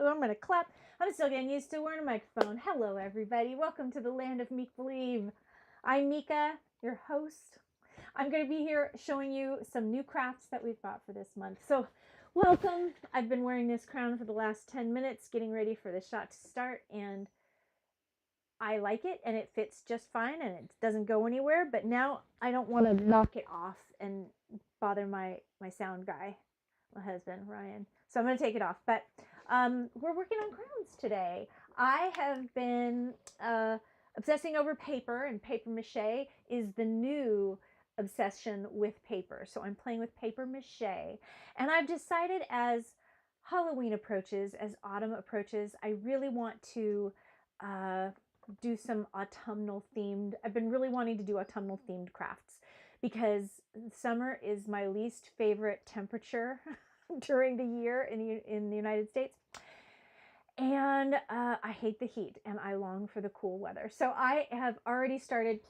I'm going to clap. I'm still getting used to wearing a microphone. Hello, everybody. Welcome to the land of Meek Believe. I'm Mika, your host. I'm going to be here showing you some new crafts that we've bought for this month. So, welcome. I've been wearing this crown for the last 10 minutes, getting ready for the shot to start, and I like it, and it fits just fine, and it doesn't go anywhere. But now I don't want to knock it off and bother my sound guy, my husband, Ryan. So I'm going to take it off. But we're working on crowns today. I have been obsessing over paper, and paper mache is the new obsession with paper. So I'm playing with paper mache. And I've decided as Halloween approaches, as autumn approaches, I really want to do some autumnal themed. I've been really wanting to do autumnal themed crafts because summer is my least favorite temperature during the year in the United States. And I hate the heat and I long for the cool weather. So I have already started.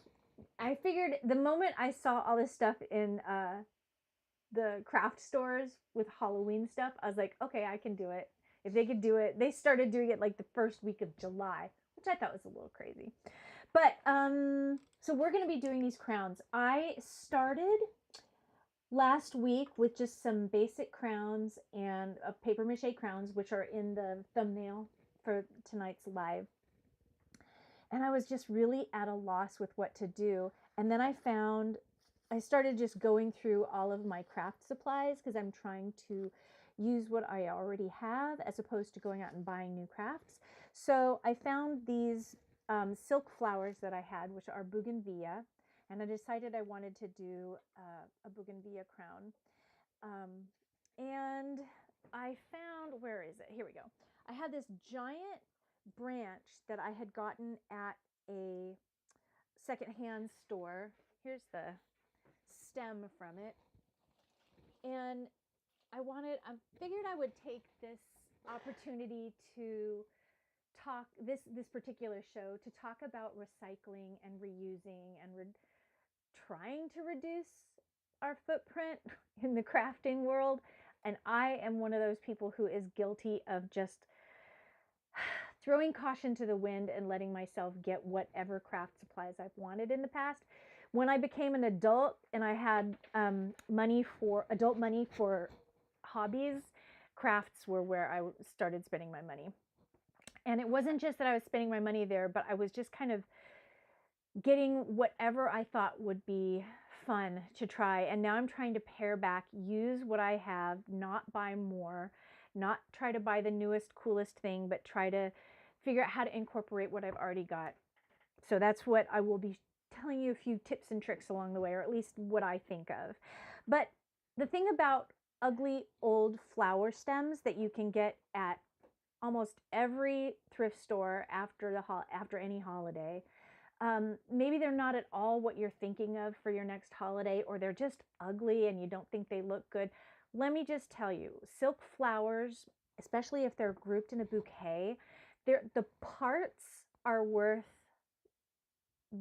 I figured the moment I saw all this stuff in the craft stores with Halloween stuff, I was like, okay, I can do it. If they could do it, they started doing it like the first week of July, which I thought was a little crazy. But so we're going to be doing these crowns. I started last week with just some basic crowns and paper mache crowns, which are in the thumbnail for tonight's live. And I was just really at a loss with what to do. And then I started just going through all of my craft supplies because I'm trying to use what I already have as opposed to going out and buying new crafts. So I found these silk flowers that I had, which are bougainvillea, and I decided I wanted to do a bougainvillea crown. And I found, where is it? Here we go. I had this giant branch that I had gotten at a secondhand store. Here's the stem from it. And I figured I would take this opportunity to talk this particular show to talk about recycling and reusing and trying to reduce our footprint in the crafting world. And I am one of those people who is guilty of just throwing caution to the wind and letting myself get whatever craft supplies I've wanted in the past. When I became an adult and I had adult money for hobbies, crafts were where I started spending my money. And it wasn't just that I was spending my money there, but I was just kind of getting whatever I thought would be fun to try. And now I'm trying to pare back, use what I have, not buy more, not try to buy the newest, coolest thing, but try to figure out how to incorporate what I've already got. So that's what I will be telling you, a few tips and tricks along the way, or at least what I think of. But the thing about ugly old flower stems that you can get at almost every thrift store after any holiday, maybe they're not at all what you're thinking of for your next holiday, or they're just ugly and you don't think they look good. Let me just tell you, silk flowers, especially if they're grouped in a bouquet, the parts are worth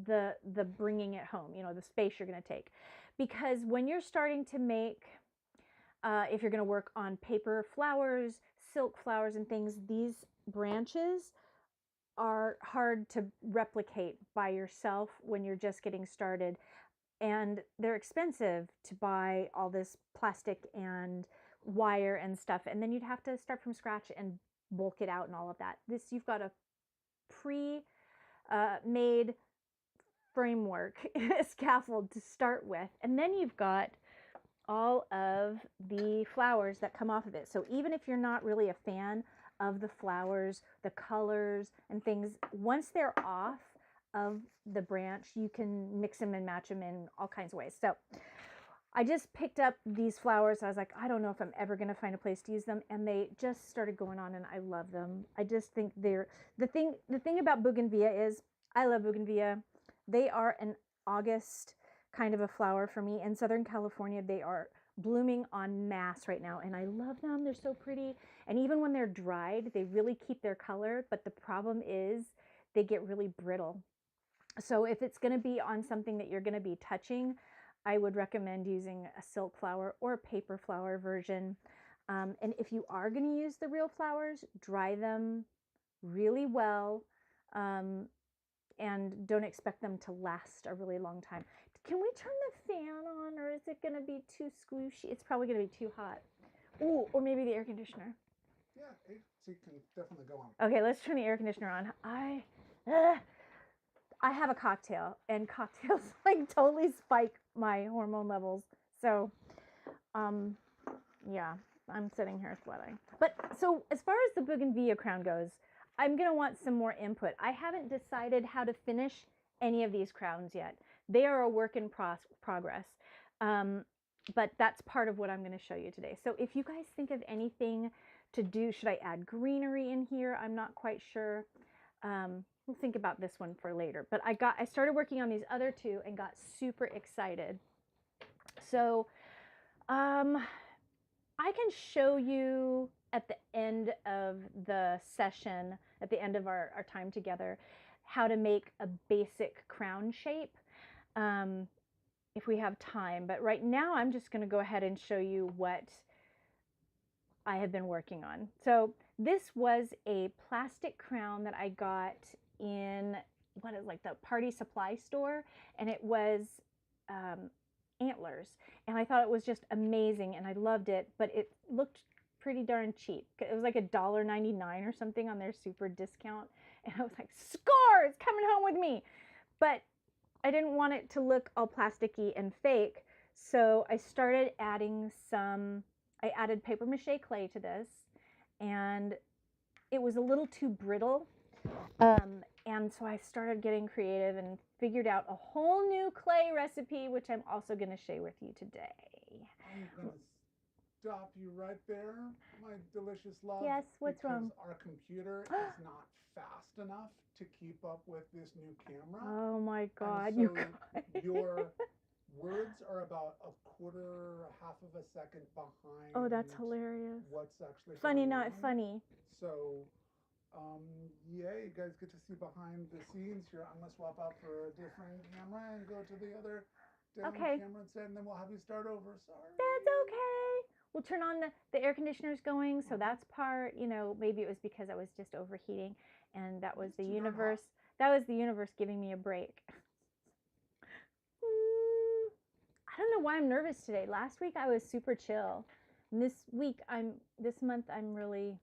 the bringing it home, the space you're going to take. Because when you're starting to make, if you're going to work on paper flowers, silk flowers and things, these branches are hard to replicate by yourself when you're just getting started. And they're expensive to buy all this plastic and wire and stuff. And then you'd have to start from scratch and bulk it out and all of that. This, you've got a pre-made framework, scaffold to start with. And then you've got all of the flowers that come off of it. So even if you're not really a fan of the flowers, the colors and things, once they're off of the branch, you can mix them and match them in all kinds of ways. So I just picked up these flowers. I was like, I don't know if I'm ever going to find a place to use them. And they just started going on and I love them. I just think they're, the thing about bougainvillea is I love bougainvillea. They are an August kind of a flower for me. In Southern California, they are blooming en masse right now, and I love them. They're so pretty. And even when they're dried, they really keep their color, but the problem is they get really brittle. So if it's going to be on something that you're going to be touching, I would recommend using a silk flower or a paper flower version. And if you are going to use the real flowers, dry them really well, and don't expect them to last a really long time. Can we turn the fan on, or is it going to be too squishy? It's probably going to be too hot. Ooh, or maybe the air conditioner. Yeah, AC can definitely go on. Okay, let's turn the air conditioner on. I have a cocktail, and cocktails like totally spike my hormone levels. So, yeah, I'm sitting here sweating. But so as far as the bougainvillea crown goes, I'm going to want some more input. I haven't decided how to finish any of these crowns yet. They are a work in progress. But that's part of what I'm going to show you today. So if you guys think of anything to do, should I add greenery in here? I'm not quite sure. We'll think about this one for later. But I started working on these other two and got super excited. So I can show you at the end of the session, at the end of our time together, how to make a basic crown shape if we have time. But right now I'm just going to go ahead and show you what I have been working on. So this was a plastic crown that I got in what is like the party supply store, and it was antlers, and I thought it was just amazing and I loved it, but it looked pretty darn cheap. It was like $1.99 or something on their super discount, and I was like, score, it's coming home with me. But I didn't want it to look all plasticky and fake, so I started adding I added paper mache clay to this, and it was a little too brittle. And so I started getting creative and figured out a whole new clay recipe, which I'm also going to share with you today. I'm going to stop you right there, my delicious love. Yes, what's wrong? Because our computer is not fast enough to keep up with this new camera. Oh my God, so you guys. Your words are about a quarter, half of a second behind. Oh, that's hilarious. What's actually funny, going not on. funny. So, yeah, you guys get to see behind the scenes here. I'm gonna swap out for a different camera and go to the other down camera instead, and then we'll have you start over. Sorry. That's okay. We'll turn on the air conditioners going, so that's part, maybe it was because I was just overheating, and that was the universe. That was the universe giving me a break. I don't know why I'm nervous today. Last week I was super chill. And this month I'm really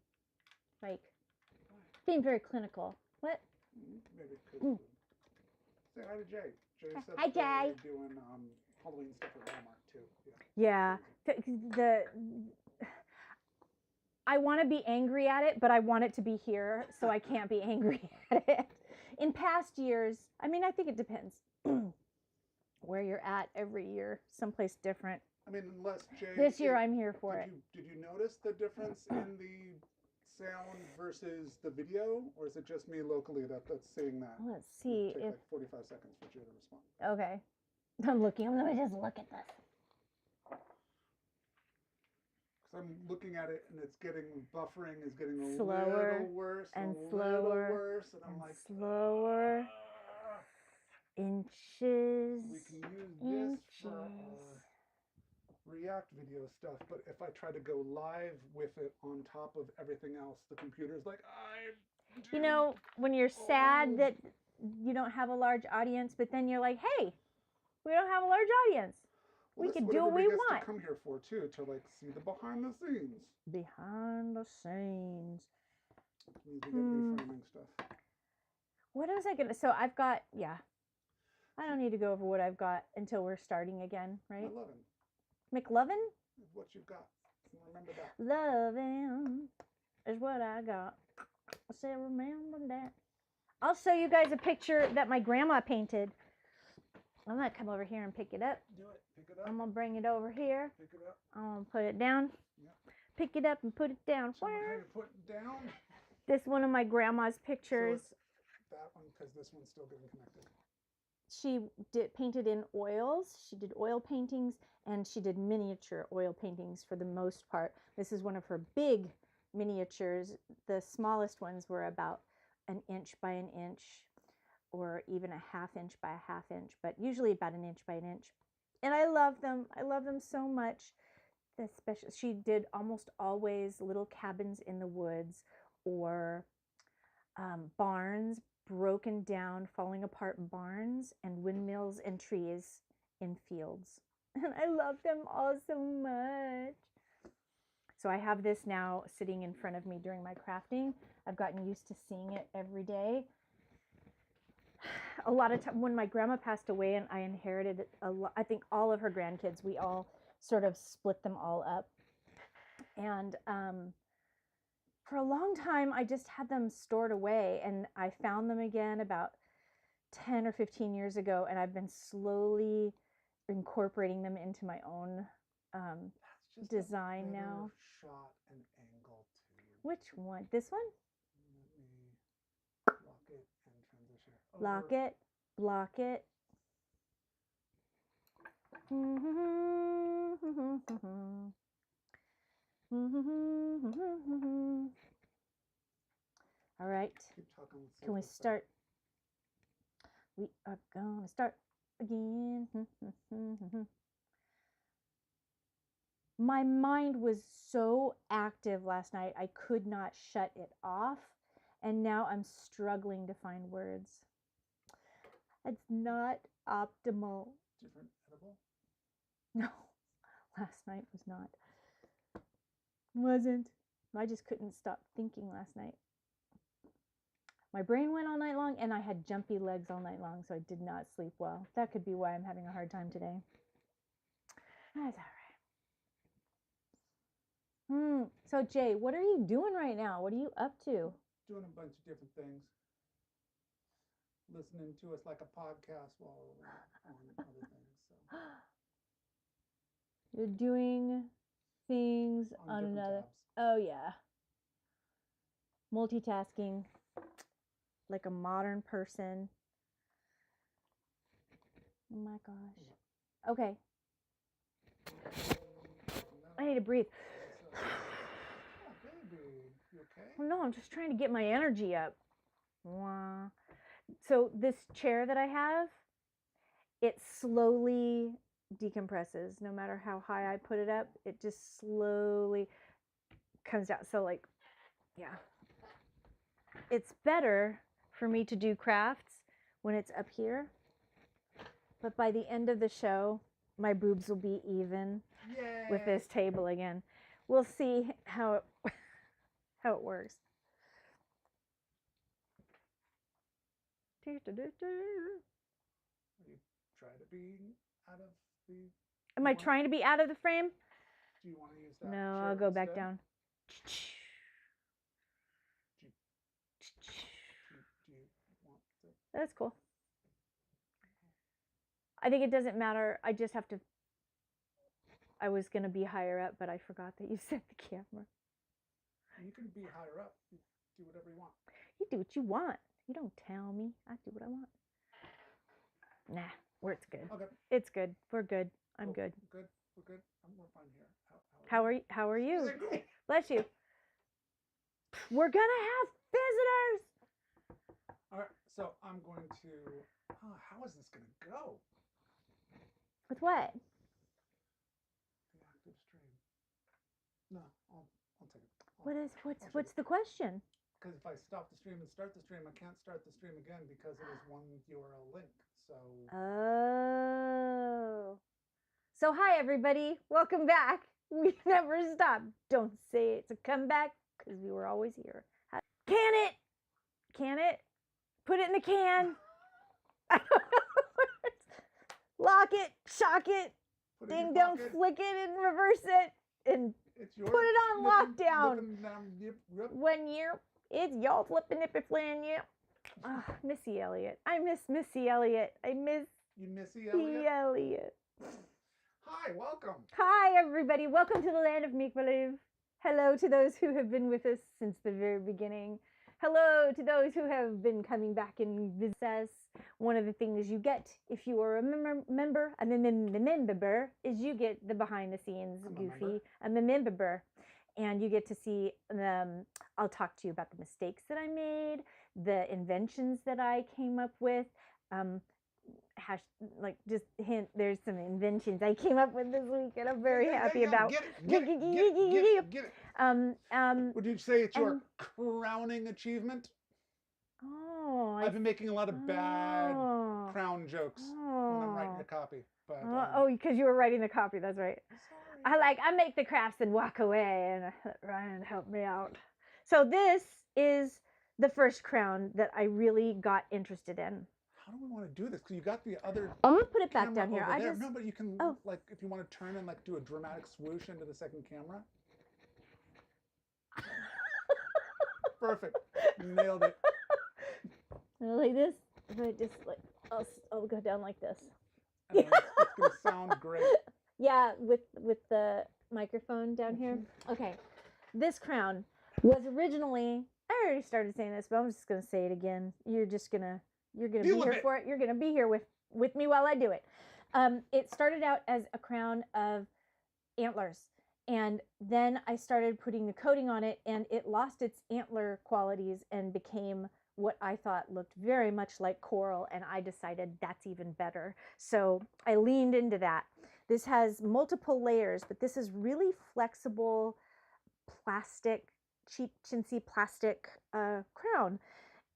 like being very clinical. What? Maybe could say hi to Jay. Jay said hi, Jay. We're doing Halloween stuff at Walmart too. Yeah. I want to be angry at it, but I want it to be here, so I can't be angry at it. In past years, I think it depends where you're at every year, someplace different. Unless Jay. This year I'm here for it. Did you notice the difference in the sound versus the video, or is it just me locally that's seeing that? Let's see. It'll take like 45 seconds for Jay to respond. Okay. I'm looking. Let me just look at this. Because I'm looking at it and it's buffering is getting a slower little worse and a slower little worse, and I'm like slower. Inches. We can use this for React video stuff, but if I try to go live with it on top of everything else, the computer's like, when you're sad that you don't have a large audience, but then you're like, hey, we don't have a large audience. We can do what we want. To come here for too, to like see the behind the scenes. Behind the scenes. We need to get new framing stuff. What was I gonna? So I've got, I don't need to go over what I've got until we're starting again, right? McLovin? Is what you've got. Remember that. Loving is what I got. I said, remember that. I'll show you guys a picture that my grandma painted. I'm going to come over here and pick it up. Do it. Pick it up. I'm going to bring it over here. Pick it up. I'm going to put it down. Yep. Pick it up and put it down. So how you put it down? This one of my grandma's pictures. So that one, because this one's still getting connected. She painted in oils. She did oil paintings, and she did miniature oil paintings for the most part. This is one of her big miniatures. The smallest ones were about an inch by an inch, or even a half inch by a half inch, but usually about an inch by an inch. And I love them. I love them so much. the special, she did almost always little cabins in the woods or barns, broken down, falling apart barns, and windmills and trees in fields. And I love them all so much. So I have this now sitting in front of me during my crafting. I've gotten used to seeing it every day. A lot of time when my grandma passed away and I inherited I think all of her grandkids, we all sort of split them all up. And for a long time, I just had them stored away, and I found them again about 10 or 15 years ago, and I've been slowly incorporating them into my own design now. Shot and angle too. Which one? This one? Let me lock it and transition. Lock it, block it. All right. Can we start? We are going to start again. My mind was so active last night, I could not shut it off. And now I'm struggling to find words. It's not optimal. Different edible? No, last night was not. Wasn't. I just couldn't stop thinking last night. My brain went all night long, and I had jumpy legs all night long, so I did not sleep well. That could be why I'm having a hard time today. That's all right. So, Jay, what are you doing right now? What are you up to? Doing a bunch of different things. Listening to us like a podcast while we're on other things. So. You're doing things on another. Tabs. Oh, yeah. Multitasking like a modern person. Oh my gosh. Okay. I need to breathe. Oh, baby. You okay? Well, no, I'm just trying to get my energy up. So this chair that I have, it slowly decompresses. No matter how high I put it up, it just slowly comes out. So like, yeah. It's better for me to do crafts when it's up here. But by the end of the show, my boobs will be even with this table again. We'll see how it works. Are you trying to be out of the... Am I trying to be out of the frame? Do you want to use that? No, I'll go back down. Do you want to... That's cool. I think it doesn't matter. I just have to... I was going to be higher up, but I forgot that you set the camera. You can be higher up. You do whatever you want. You do what you want. You don't tell me. I do what I want. Nah, it's good. Okay. It's good. We're good. I'm good. Good. We're good. We're fine here. How are you? Bless you. We're gonna have visitors. All right. So I'm going to. How is this gonna go? With what? The active stream. No, I'll take it. What's the question? Because if I stop the stream and start the stream, I can't start the stream again because it is one URL link. So. Oh. So hi everybody, welcome back. We never stop. Don't say it's a comeback because we were always here. Can it? Can it? Put it in the can. I don't know. Lock it, shock it, ding dong, flick it and reverse it, and put it on lockdown. Yep. 1 year. It's y'all flipping nippy flan, yeah. Oh, Missy Elliott. I miss Missy Elliott. I miss Missy Elliott. Hi, welcome. Hi, everybody. Welcome to the land of make-believe. Hello to those who have been with us since the very beginning. Hello to those who have been coming back and visit us. One of the things you get if you are a member, is you get the behind-the-scenes goofy. I'm a member. And you get to see I'll talk to you about the mistakes that I made, the inventions that I came up with, just hint, there's some inventions I came up with this week and I'm very happy about. Get it. Would you say it's your crowning achievement? Oh, I've been making a lot of bad crown jokes when I'm writing a copy. But because you were writing the copy, that's right. Sorry. I make the crafts and walk away and let Ryan help me out. So this is the first crown that I really got interested in. How do we want to do this? Because you got the other. I'm gonna put it back down here. No, but you can like if you want to turn and like do a dramatic swoosh into the second camera. Perfect. Nailed it. Like this. If I just like, I'll go down like this. And it's gonna sound great. Yeah, with the microphone down here. Okay, this crown was originally. I already started saying this, but I'm just gonna say it again. You're gonna be here for it. You're gonna be here with me while I do it. It started out as a crown of antlers, and then I started putting the coating on it, and it lost its antler qualities and became what I thought looked very much like coral, and I decided that's even better. So I leaned into that. This has multiple layers, but this is really flexible plastic, cheap chintzy plastic crown.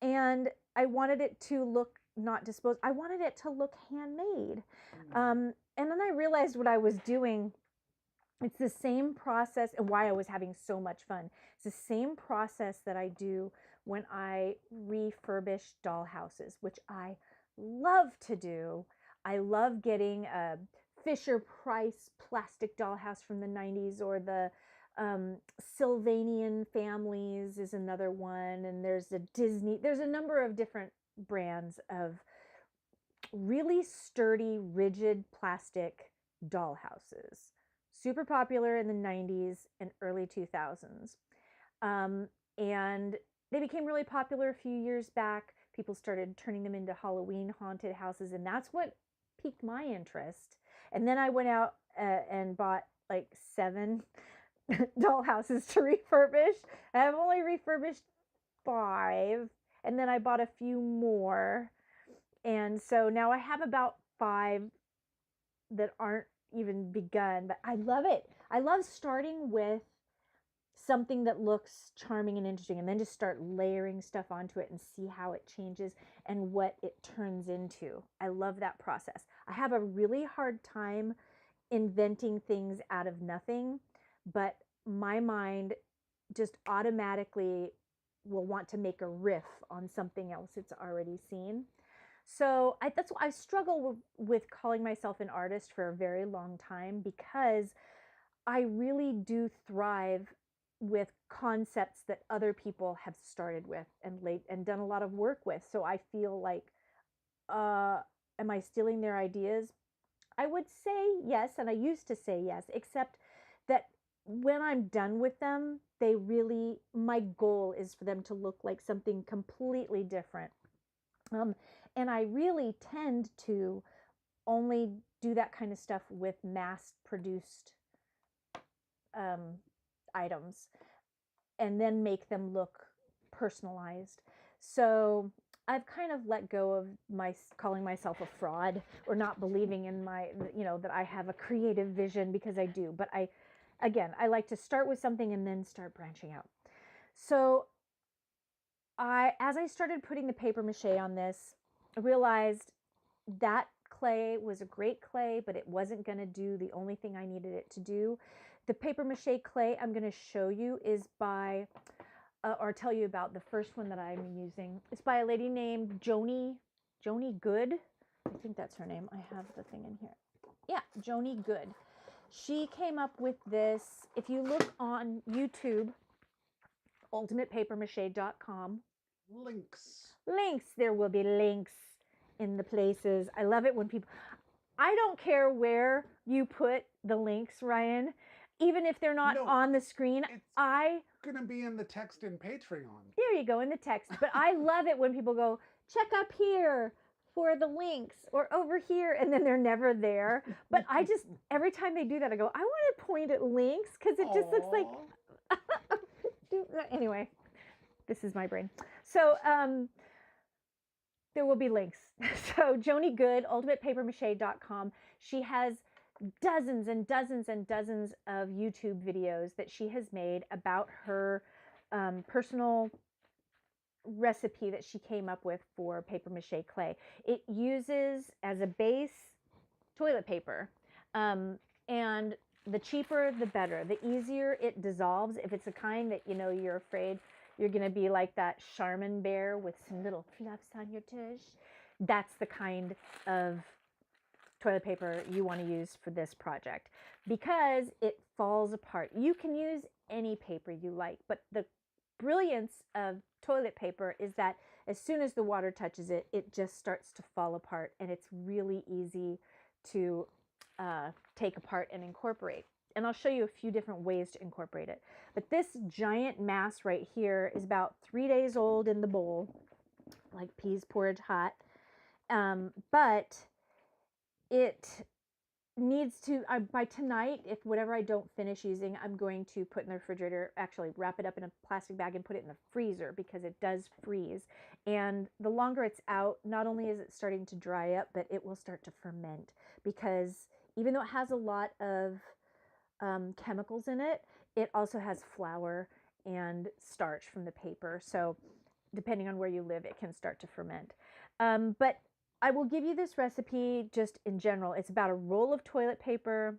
And I wanted it to look not disposed. I wanted it to look handmade. And then I realized what I was doing. It's the same process, and why I was having so much fun. It's the same process that I do when I refurbish dollhouses, which I love to do. I love getting a Fisher Price plastic dollhouse from the 90s, or the Sylvanian Families is another one, and there's a number of different brands of really sturdy, rigid plastic dollhouses. Super popular in the 90s and early 2000s. And they became really popular a few years back. People started turning them into Halloween haunted houses, and that's what piqued my interest. And then I went out and bought like 7 dollhouses to refurbish. I've only refurbished 5, and then I bought a few more. And so now I have about 5 that aren't even begun, but I love it. I love starting with something that looks charming and interesting, and then just start layering stuff onto it and see how it changes and what it turns into. I love that process. I have a really hard time inventing things out of nothing, but my mind just automatically will want to make a riff on something else it's already seen. So that's why I struggle with calling myself an artist for a very long time, because I really do thrive with concepts that other people have started with and done a lot of work with. So I feel like, am I stealing their ideas? I would say yes, and I used to say yes, except that when I'm done with them, my goal is for them to look like something completely different. And I really tend to only do that kind of stuff with mass-produced items, and then make them look personalized. So I've kind of let go of calling myself a fraud, or not believing in that I have a creative vision, because I do. But I like to start with something and then start branching out. So as I started putting the paper mache on this, I realized that clay was a great clay, but it wasn't going to do the only thing I needed it to do. The paper mache clay I'm going to show you is by, or tell you about, the first one that I'm using. It's by a lady named Joni Good. I think that's her name. I have the thing in here. Yeah, Joni Good. She came up with this. If you look on YouTube, ultimatepapermache.com. Links. There will be links in the places. I love it when people, I don't care where you put the links, Ryan, even if they're not on the screen. It's going to be in the text in Patreon. There you go, in the text. But I love it when people go, check up here for the links, or over here, and then they're never there. But I just, every time they do that, I go, I want to point at links, because it just looks like, anyway, this is my brain. So There will be links. So Joni Good, ultimatepapermache.com. She has dozens and dozens and dozens of YouTube videos that she has made about her personal recipe that she came up with for paper mache clay. It uses as a base toilet paper, and the cheaper the better. The easier it dissolves. If it's a kind that you're afraid you're gonna be like that Charmin bear with some little fluffs on your tush, that's the kind of toilet paper you want to use for this project, because it falls apart. You can use any paper you like, but the brilliance of toilet paper is that as soon as the water touches it, it just starts to fall apart, and it's really easy to take apart and incorporate. And I'll show you a few different ways to incorporate it. But this giant mass right here is about 3 days old in the bowl, like peas porridge hot. But it needs to, by tonight, if whatever I don't finish using, I'm going to put in the refrigerator, actually wrap it up in a plastic bag and put it in the freezer, because it does freeze. And the longer it's out, not only is it starting to dry up, but it will start to ferment, because even though it has a lot of chemicals in it, it also has flour and starch from the paper. So depending on where you live, it can start to ferment. But I will give you this recipe just in general. It's about a roll of toilet paper,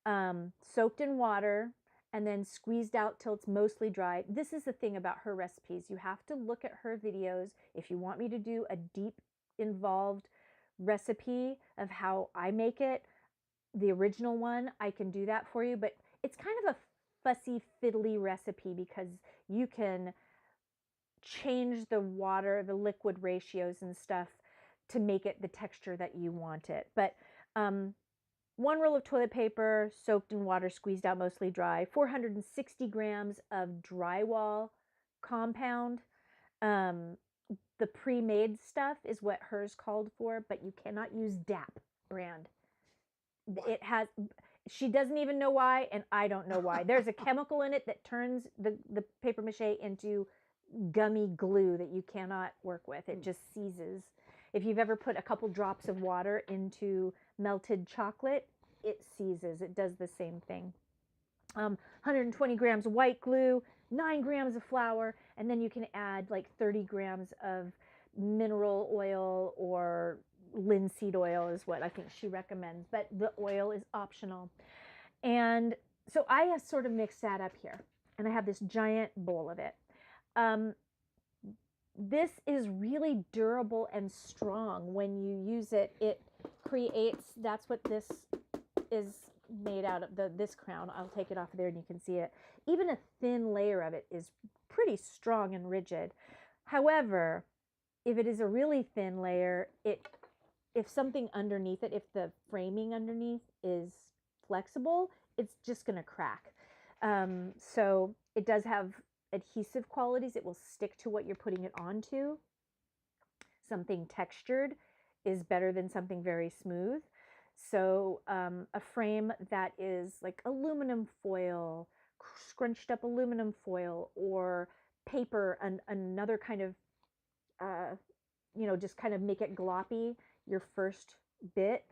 soaked in water, and then squeezed out till it's mostly dry. This is the thing about her recipes. You have to look at her videos. If you want me to do a deep, involved recipe of how I make it, the original one, I can do that for you. But it's kind of a fussy, fiddly recipe, because you can change the water, the liquid ratios and stuff to make it the texture that you want it. But one roll of toilet paper soaked in water, squeezed out mostly dry, 460 grams of drywall compound. The pre-made stuff is what hers called for, but you cannot use DAP brand. It has, she doesn't even know why, and I don't know why. There's a chemical in it that turns the paper mache into gummy glue that you cannot work with. It just seizes. If you've ever put a couple drops of water into melted chocolate, it seizes. It does the same thing. 120 grams of white glue, 9 grams of flour, and then you can add like 30 grams of mineral oil, or linseed oil is what I think she recommends, but the oil is optional. And so I have sort of mixed that up here, and I have this giant bowl of it. This is really durable and strong when you use it. It creates, that's what this is made out of, this crown. I'll take it off there and you can see it. Even a thin layer of it is pretty strong and rigid. However, if it is a really thin layer, if something underneath it, if the framing underneath is flexible, it's just going to crack. So it does have adhesive qualities. It will stick to what you're putting it onto. Something textured is better than something very smooth. So a frame that is like aluminum foil, scrunched up aluminum foil, or paper, and another kind of, just kind of make it gloppy your first bit,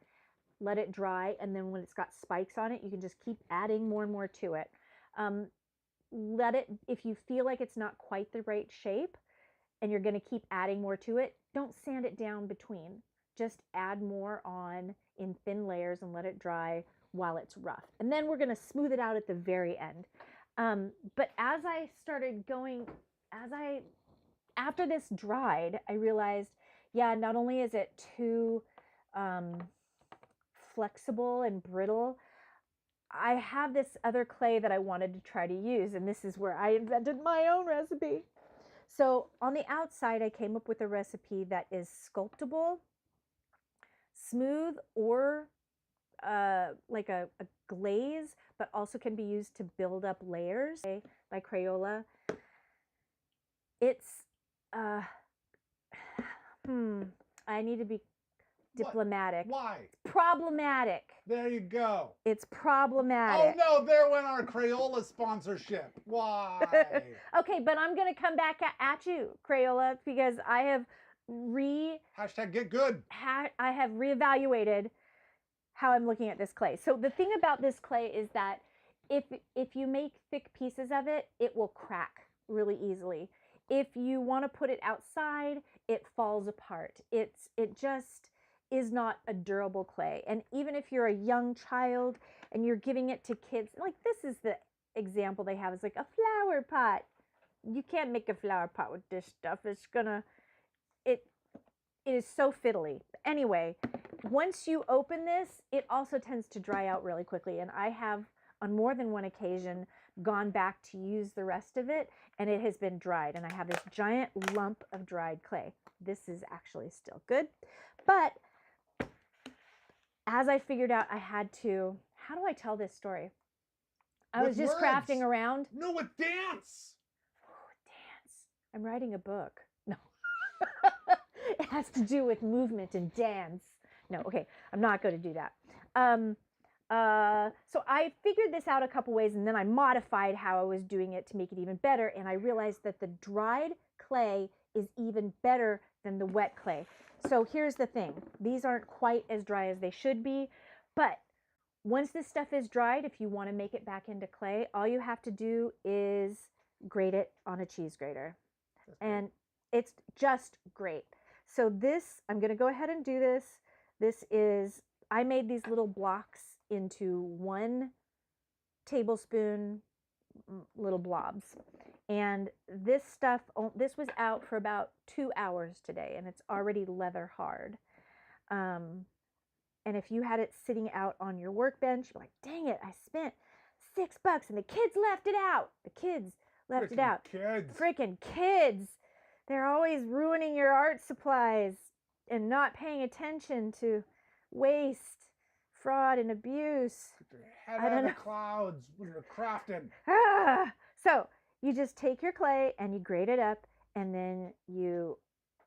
let it dry, and then when it's got spikes on it, you can just keep adding more and more to it. Let it, if you feel like it's not quite the right shape and you're going to keep adding more to it, don't sand it down between. Just add more on in thin layers and let it dry while it's rough. And then we're going to smooth it out at the very end. But as I started going, after this dried, I realized, yeah, not only is it too flexible and brittle, I have this other clay that I wanted to try to use, and this is where I invented my own recipe. So on the outside, I came up with a recipe that is sculptable, smooth, or like a glaze, but also can be used to build up layers by Crayola. It's, I need to be diplomatic. What? Why? It's problematic. There you go. It's problematic. Oh no, there went our Crayola sponsorship. Why? Okay, but I'm going to come back at you, Crayola, because I have Hashtag get good. I have reevaluated how I'm looking at this clay. So the thing about this clay is that if you make thick pieces of it, it will crack really easily. If you want to put it outside, it falls apart. It just is not a durable clay. And even if you're a young child and you're giving it to kids, like this is the example they have, is like a flower pot. You can't make a flower pot with this stuff. It is so fiddly. Anyway, once you open this, it also tends to dry out really quickly. And I have on more than one occasion gone back to use the rest of it, and it has been dried. And I have this giant lump of dried clay. This is actually still good. But as I figured out, I had to, how do I tell this story? I was just crafting around. No, with dance. Oh, dance. I'm writing a book. No. It has to do with movement and dance. No, okay. I'm not going to do that. So I figured this out a couple ways, and then I modified how I was doing it to make it even better. And I realized that the dried clay is even better than the wet clay. So here's the thing. These aren't quite as dry as they should be, but once this stuff is dried, if you want to make it back into clay, all you have to do is grate it on a cheese grater. And it's just great. So this, I'm going to go ahead and do this. This is, I made these little blocks into 1 tablespoon little blobs. And this stuff, this was out for about 2 hours today, and it's already leather hard. And if you had it sitting out on your workbench, you're like, dang it, I spent $6 and the kids left it out. The kids left it out. Freaking kids. They're always ruining your art supplies and not paying attention to waste, fraud, and abuse. Get your head out of the clouds when you're crafting. So you just take your clay and you grate it up, and then you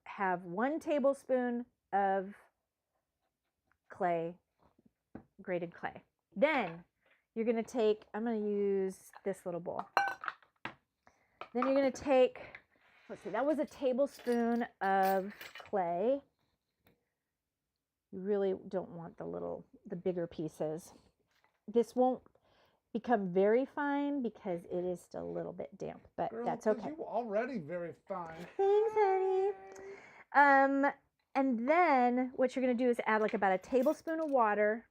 have 1 tablespoon of clay, grated clay. Then you're going to take, I'm going to use this little bowl. Then you're going to take, let's see, that was a tablespoon of clay. You really don't want the bigger pieces. This won't become very fine because it is still a little bit damp, but Girl, that's okay. You're already very fine. Thanks, honey. And then what you're going to do is add like about a tablespoon of water,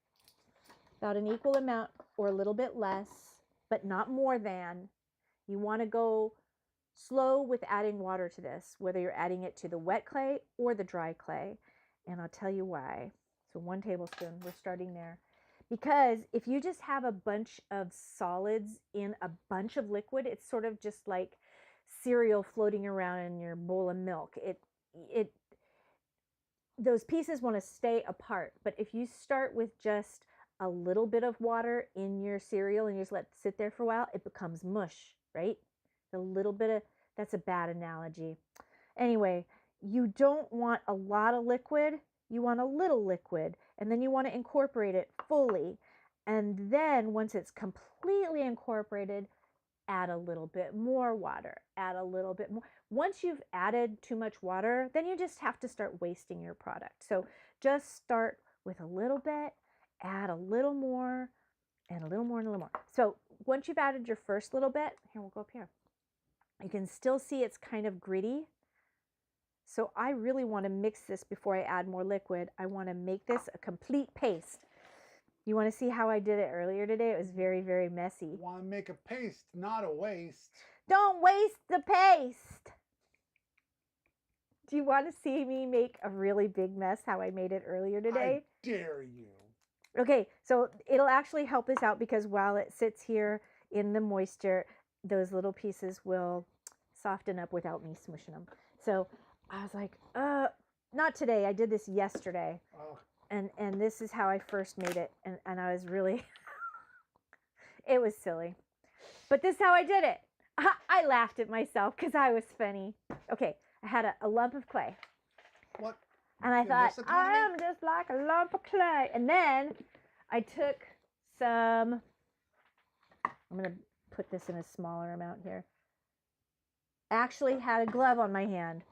about an equal amount or a little bit less, but not more than. You want to go slow with adding water to this, whether you're adding it to the wet clay or the dry clay. And I'll tell you why. So 1 tablespoon, we're starting there. Because if you just have a bunch of solids in a bunch of liquid, it's sort of just like cereal floating around in your bowl of milk. Those pieces want to stay apart. But if you start with just a little bit of water in your cereal and you just let it sit there for a while, it becomes mush, right? A little bit of, that's a bad analogy. Anyway, you don't want a lot of liquid. You want a little liquid, and then you want to incorporate it fully. And then once it's completely incorporated, add a little bit more water, add a little bit more. Once you've added too much water, then you just have to start wasting your product. So just start with a little bit, add a little more, and a little more, and a little more. So once you've added your first little bit, here, we'll go up here. You can still see it's kind of gritty. So I really want to mix this before I add more liquid. I want to make this a complete paste. You want to see how I did it earlier today? It was very, very messy. Want to make a paste, not a waste. Don't waste the paste. Do you want to see me make a really big mess how I made it earlier today? I dare you. Okay, so it'll actually help us out because while it sits here in the moisture, those little pieces will soften up without me smushing them. So I was like, not today. I did this yesterday. Oh. And this is how I first made it. And I was really, it was silly. But this is how I did it. I laughed at myself because I was funny. Okay, I had a lump of clay. What? And I thought, I am just like a lump of clay. And then I took some, I'm going to put this in a smaller amount here. Actually had a glove on my hand.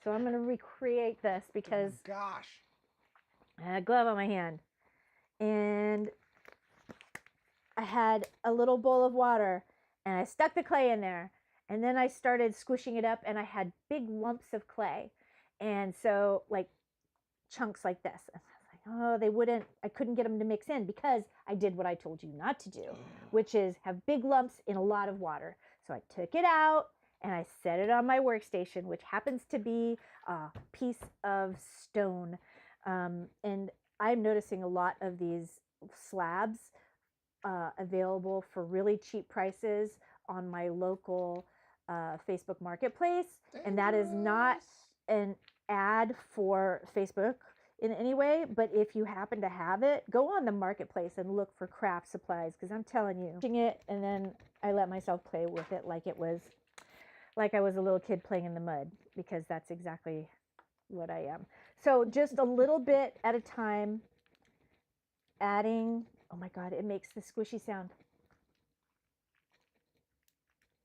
So I'm going to recreate this because oh gosh, I had a glove on my hand. And I had a little bowl of water and I stuck the clay in there. And then I started squishing it up and I had big lumps of clay. And so like chunks like this. And I was like, oh, they wouldn't, I couldn't get them to mix in because I did what I told you not to do, which is have big lumps in a lot of water. So I took it out and I set it on my workstation, which happens to be a piece of stone. And I'm noticing a lot of these slabs available for really cheap prices on my local Facebook marketplace. And that is not an ad for Facebook in any way, but if you happen to have it, go on the marketplace and look for craft supplies, because I'm telling you, it, and then I let myself play with it like it was like I was a little kid playing in the mud, because that's exactly what I am. So just a little bit at a time, adding, oh my god, it makes the squishy sound.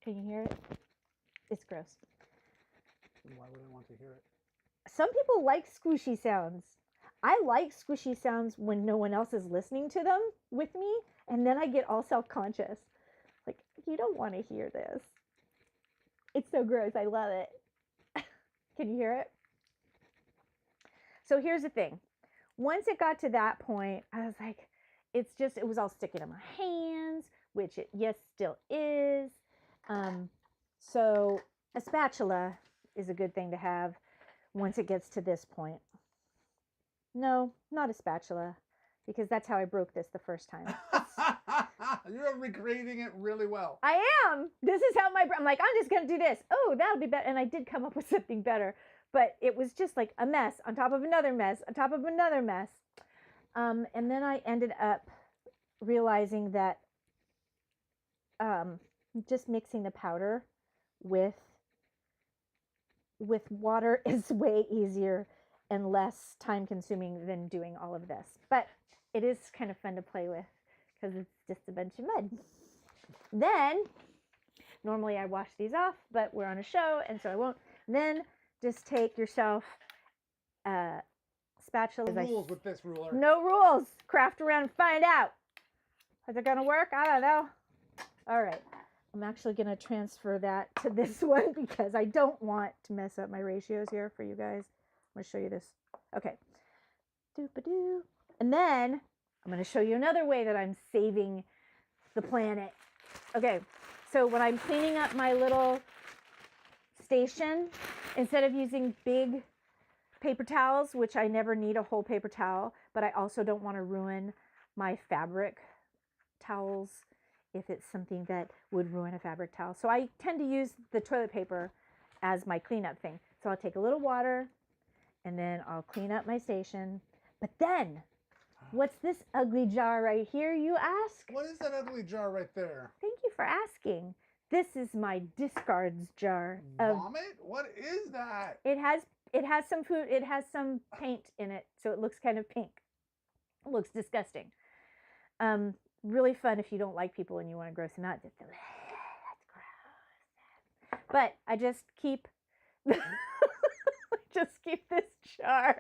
Can you hear it? It's gross. Why would I want to hear it? Some people like squishy sounds. I like squishy sounds when no one else is listening to them with me, and then I get all self-conscious. Like, you don't want to hear this. It's so gross. I love it. Can you hear it? So here's the thing. Once it got to that point, I was like, it was all sticking in my hands, which it, yes, still is. So a spatula is a good thing to have once it gets to this point. No, not a spatula, because that's how I broke this the first time. You're recreating it really well. I am. This is how I'm like, I'm just going to do this. Oh, that'll be better. And I did come up with something better, but it was just like a mess on top of another mess on top of another mess. And then I ended up realizing that just mixing the powder with water is way easier and less time consuming than doing all of this. But it is kind of fun to play with because it's just a bunch of mud. Then, normally I wash these off, but we're on a show and so I won't. Then just take yourself a spatula. No rules with this ruler. No rules. Craft around and find out. Is it going to work? I don't know. All right. I'm actually going to transfer that to this one because I don't want to mess up my ratios here for you guys. I'm going to show you this. Okay. Doop-a-doo. And then I'm going to show you another way that I'm saving the planet. Okay. So when I'm cleaning up my little station, instead of using big paper towels, which I never need a whole paper towel, but I also don't want to ruin my fabric towels if it's something that would ruin a fabric towel. So I tend to use the toilet paper as my cleanup thing. So I'll take a little water and then I'll clean up my station. But then, what's this ugly jar right here, you ask? What is that ugly jar right there? Thank you for asking. This is my discards jar. Vomit? What is that? It has some food, it has some paint in it, so it looks kind of pink. It looks disgusting. Really fun if you don't like people and you want to gross them out. That's gross. But I just keep this jar.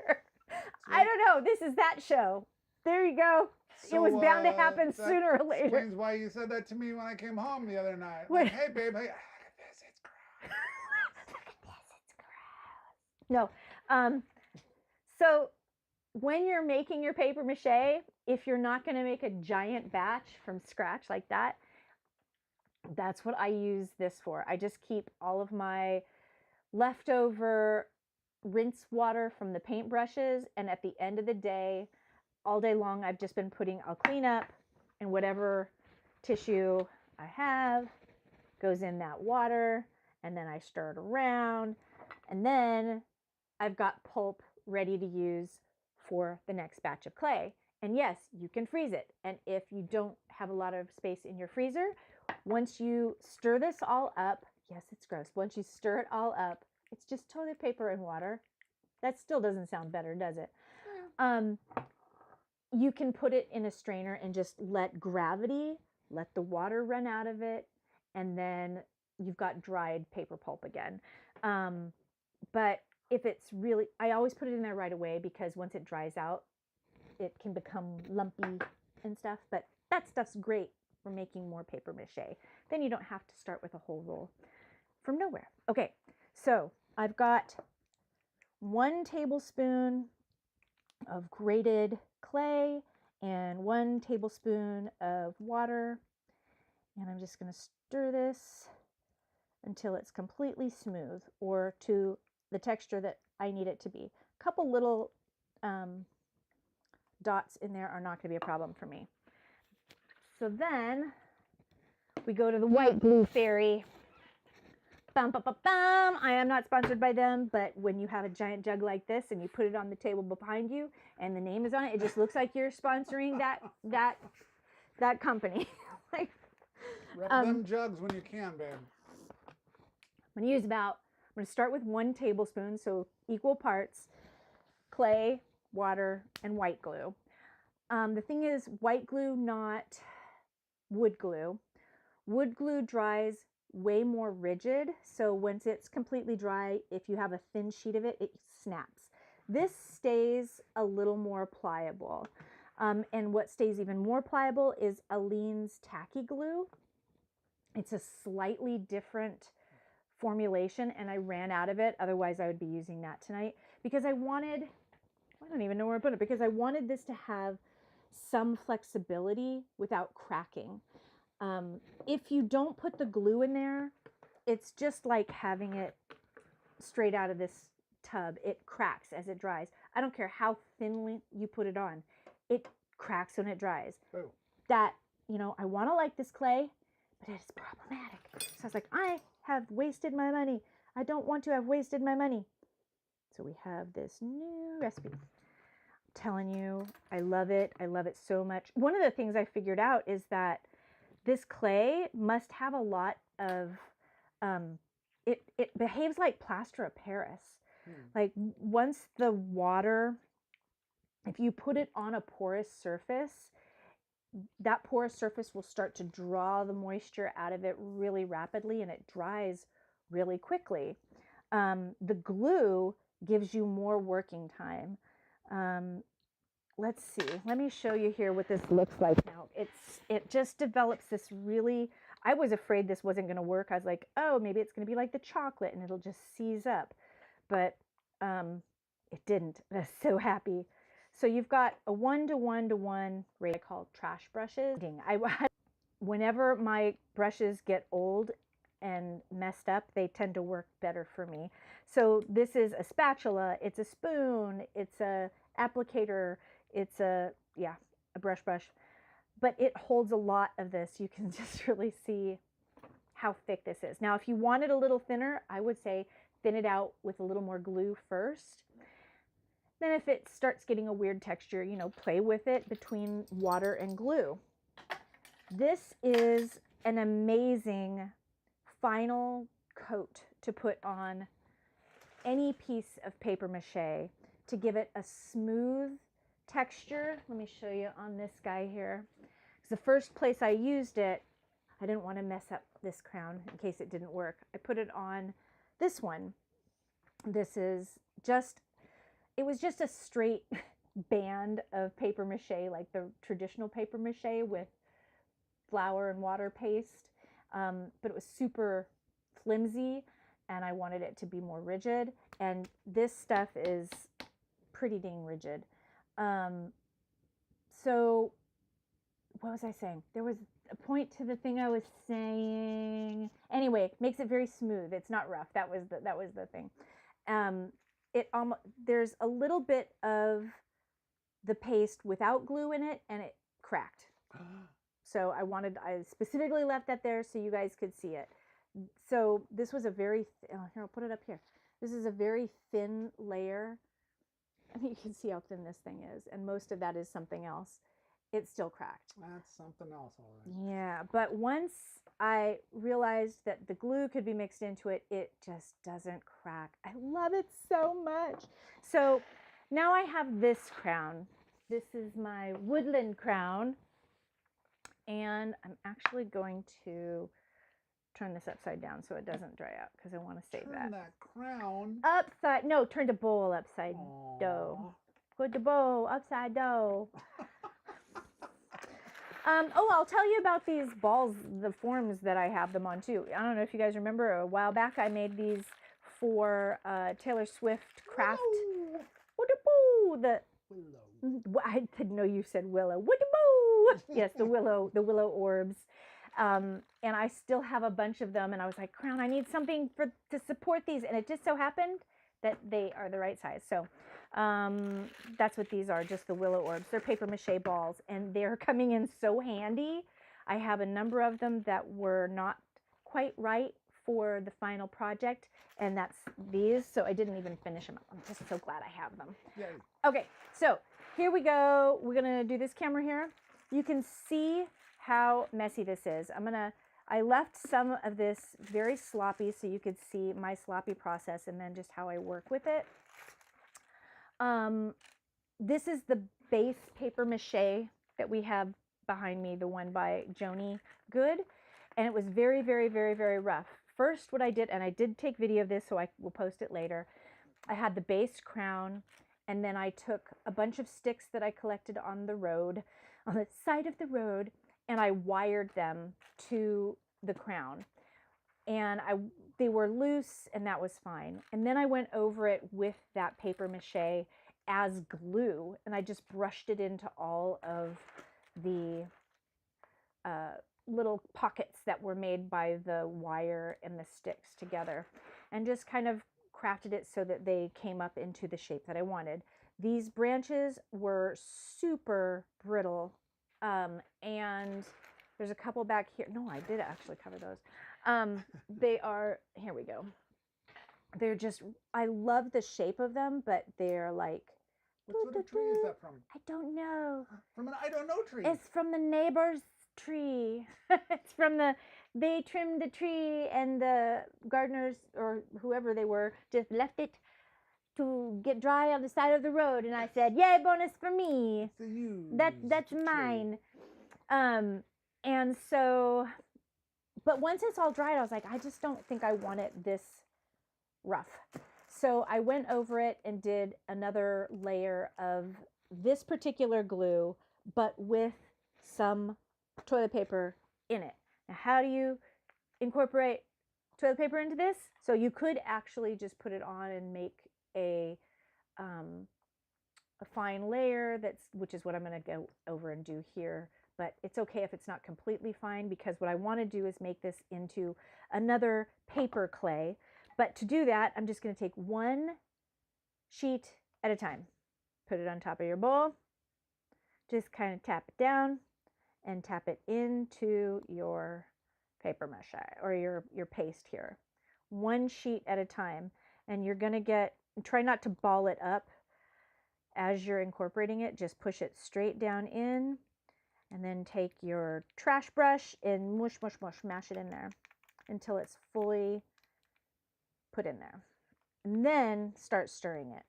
I don't know. This is that show. There you go. So, it was bound to happen sooner or later. Explains why you said that to me when I came home the other night. Like, hey, babe, hey, look at this. It's gross. Look at this. It's gross. No. So when you're making your paper mache, if you're not going to make a giant batch from scratch like that, that's what I use this for. I just keep all of my leftover rinse water from the paintbrushes, and at the end of the day, all day long, I've just been I'll clean up, and whatever tissue I have goes in that water, and then I stir it around, and then I've got pulp ready to use for the next batch of clay. And yes, you can freeze it. And if you don't have a lot of space in your freezer, once you stir this all up, yes, it's gross. Once you stir it all up, it's just toilet paper and water. That still doesn't sound better, does it? You can put it in a strainer and just let the water run out of it, and then you've got dried paper pulp again. But if it's really, I always put it in there right away because once it dries out, it can become lumpy and stuff. But that stuff's great for making more paper mache. Then you don't have to start with a whole roll from nowhere. Okay, so I've got 1 tablespoon of grated clay and 1 tablespoon of water. And I'm just going to stir this until it's completely smooth, or to the texture that I need it to be. A couple little dots in there are not going to be a problem for me. So then we go to the white glue fairy. Bum, bum, bum, bum. I am not sponsored by them, but when you have a giant jug like this and you put it on the table behind you and the name is on it, it just looks like you're sponsoring that company. Like, rep them jugs when you can, babe. I'm going to start with 1 tablespoon, so equal parts, clay, water, and white glue. The thing is, white glue, not wood glue. Wood glue dries way more rigid, so once it's completely dry, if you have a thin sheet of it, it snaps. This stays a little more pliable. And what stays even more pliable is Aleene's tacky glue. It's a slightly different formulation, and I ran out of it. Otherwise, I would be using that tonight because I don't even know where I put it, because I wanted this to have some flexibility without cracking. If you don't put the glue in there, it's just like having it straight out of this tub. It cracks as it dries. I don't care how thinly you put it on. It cracks when it dries. Oh. That, I want to like this clay, but it's problematic. So I was like, I have wasted my money. I don't want to have wasted my money. So we have this new recipe. I'm telling you, I love it. I love it so much. One of the things I figured out is that this clay must have a lot of, it behaves like plaster of Paris. Like once the water, if you put it on a porous surface, that porous surface will start to draw the moisture out of it really rapidly, and it dries really quickly. The glue gives you more working time. Let's see. Let me show you here what this looks like now. It just develops this really, I was afraid this wasn't going to work. I was like, oh, maybe it's going to be like the chocolate and it'll just seize up. But it didn't. I was so happy. So you've got a 1-to-1-to-1 ratio. I call trash brushes. Whenever my brushes get old and messed up, they tend to work better for me. So this is a spatula, it's a spoon, it's a applicator, it's a brush, but it holds a lot of this. You can just really see how thick this is. Now, if you want it a little thinner, I would say thin it out with a little more glue first. Then if it starts getting a weird texture, play with it between water and glue. This is an amazing final coat to put on any piece of paper mache to give it a smooth texture. Let me show you on this guy here. The first place I used it, I didn't want to mess up this crown in case it didn't work. I put it on this one. This is just, it was just a straight band of paper mache, like the traditional paper mache with flour and water paste. But it was super flimsy and I wanted it to be more rigid. And this stuff is pretty dang rigid. So what was I saying? There was a point to the thing I was saying. Anyway, makes it very smooth. It's not rough. That was the thing. There's a little bit of the paste without glue in it, and it cracked. So I specifically left that there so you guys could see it. So this was a very, here, I'll put it up here. This is a very thin layer. I think you can see how thin this thing is, and most of that is something else. It still cracked. That's something else, all right. Yeah, but once I realized that the glue could be mixed into it, it just doesn't crack. I love it so much. So now I have this crown. This is my woodland crown, and I'm actually going to turn this upside down so it doesn't dry out because I want to save Turn that crown. Upside, no, turn the bowl upside down. Aw. Put the bowl upside down. Oh, I'll tell you about these balls, the forms that I have them on too. I don't know if you guys remember, a while back I made these for Taylor Swift craft. I didn't know you said willow. Yes, the willow orbs. And I still have a bunch of them, and I was like, Crown, I need something to support these, and it just so happened that they are the right size. So that's what these are, just the willow orbs. They're paper mache balls, and they're coming in so handy. I have a number of them that were not quite right for the final project, and that's these. So I didn't even finish them up. I'm just so glad I have them. Yay. Okay, so here we go. We're gonna do this camera here. You can see how messy this is. I left some of this very sloppy so you could see my sloppy process and then just how I work with it. This is the base paper mache that we have behind me, the one by Joni Good, and it was very, very, very, very rough. First, what I did, and I did take video of this, so I will post it later, I had the base crown, and then I took a bunch of sticks that I collected on the road, on the side of the road, and I wired them to the crown. And they were loose, and that was fine. And then I went over it with that paper mache as glue, and I just brushed it into all of the little pockets that were made by the wire and the sticks together, and just kind of crafted it so that they came up into the shape that I wanted. These branches were super brittle, and there's a couple back here. No, I did actually cover those. They are, here we go. They're just, I love the shape of them, but they're like, what sort of tree is that from? I don't know. From an I don't know tree. It's from the neighbor's tree. It's from they trimmed the tree, and the gardeners or whoever they were just left it to get dry on the side of the road, and I said, yay, bonus for me. That's mine. And so, but once it's all dried, I was like, I just don't think I want it this rough. So I went over it and did another layer of this particular glue, but with some toilet paper in it. Now, how do you incorporate toilet paper into this? So you could actually just put it on and make a fine layer, which is what I'm going to go over and do here. But it's okay if it's not completely fine, because what I want to do is make this into another paper clay. But to do that, I'm just going to take one sheet at a time. Put it on top of your bowl. Just kind of tap it down and tap it into your paper mache or your paste here. One sheet at a time. And you're going to try not to ball it up as you're incorporating it. Just push it straight down in. And then take your trash brush and mush, mush, mush, mash it in there until it's fully put in there. And then start stirring it.